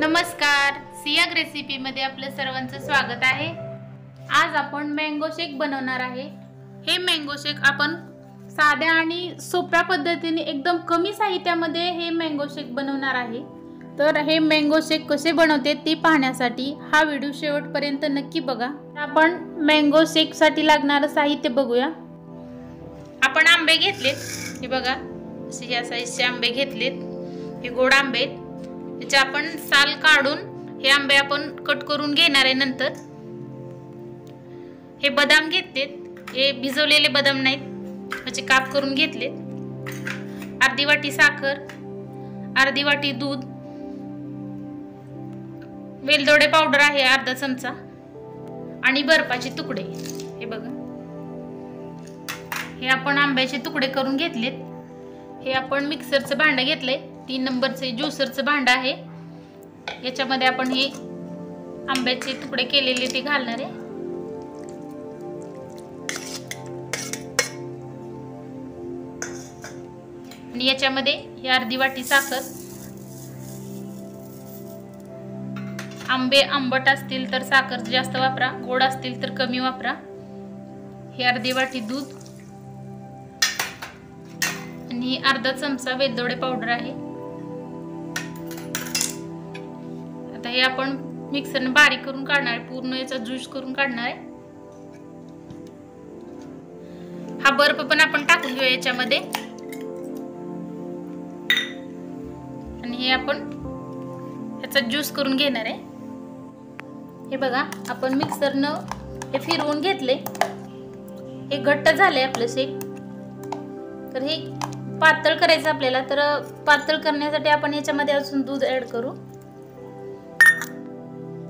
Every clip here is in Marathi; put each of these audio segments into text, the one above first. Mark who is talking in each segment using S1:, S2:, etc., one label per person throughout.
S1: नमस्कार, सियाग रेसिपी मध्ये आपलं सर्वांचं स्वागत आहे। आज आपण मँगो शेक बनवणार आहे। हे मँगो शेक आपण साध्या आणि सोप्या पद्धतीने एकदम कमी साहित्यामध्ये हे मँगो शेक बनवणार आहे। तर हे मँगो शेक कसे बनवते ते पाहण्यासाठी हा व्हिडिओ शेवटपर्यंत नक्की बघा। आपण मँगो शेक साठी लागणारे साहित्य बघूया। आपण आंबे घेतलेत, हे बघा असे या साईजचे आंबे घेतलेत। हे गोड आंबे आहेत, याचे आपण साल काढून हे आंबे आपण कट करून घेणार आहे। नंतर हे बदाम घेतलेत, हे भिजवलेले बदाम नाहीत, त्याचे काप करून घेतलेत। अर्धी वाटी साखर, अर्धी वाटी दूध, वेलदोडे पावडर आहे अर्धा चमचा आणि बर्फाचे तुकडे। हे बघा हे आपण आंब्याचे तुकडे करून घेतलेत। हे आपण मिक्सरचं भांडं घेतलंय, 3 नंबरचे ज्युसरचं भांडं आहे। याच्यामध्ये आपण हे आंब्याचे तुकडे केलेले ते घालणार आहे। आणि याच्यामध्ये ही अर्धी वाटी साखर, आंबे आंबट असतील तर साखर जास्त वापरा, गोड असतील तर कमी वापरा। ही अर्धी वाटी दूध आणि अर्धा चमचा वेलदोडे पावडर आहे। आता हे आपण मिक्सरने बारीक करून काढणार आहे, पूर्ण याचा ज्यूस करून काढणार आहे। हा बर्फ पण आपण टाकून घेऊया याच्यामध्ये आणि हे आपण याचा ज्यूस करून घेणार आहे। हे बघा आपण मिक्सरनं हे फिरवून घेतले, हे घट्ट झाले आपलं शेक। तर हे पातळ करायचं आपल्याला, तर पातळ करण्यासाठी आपण याच्यामध्ये अजून दूध ऍड करू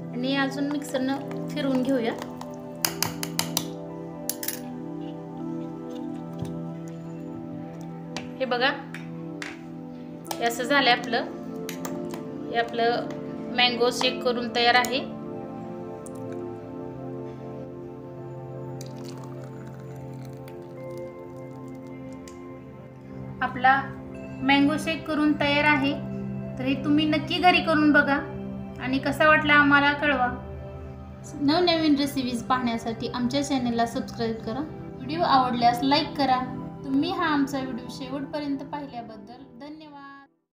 S1: आणि अजून मिक्सरनं फिरवून घेऊया। हे बघा हे असं झालंय आपलं, हे आपलं मँगो शेक करून तयार आहे। आपला मँगो शेक करून तयार आहे। तर हे तुम्ही नक्की घरी करून बघा आणि कसा वाटला आम्हाला कळवा। नवनवीन रेसिपीज पाहण्यासाठी आमच्या चॅनलला सबस्क्राईब करा। व्हिडिओ आवडल्यास लाईक करा। तुम्ही हा आमचा व्हिडिओ शेवटपर्यंत पाहिल्याबद्दल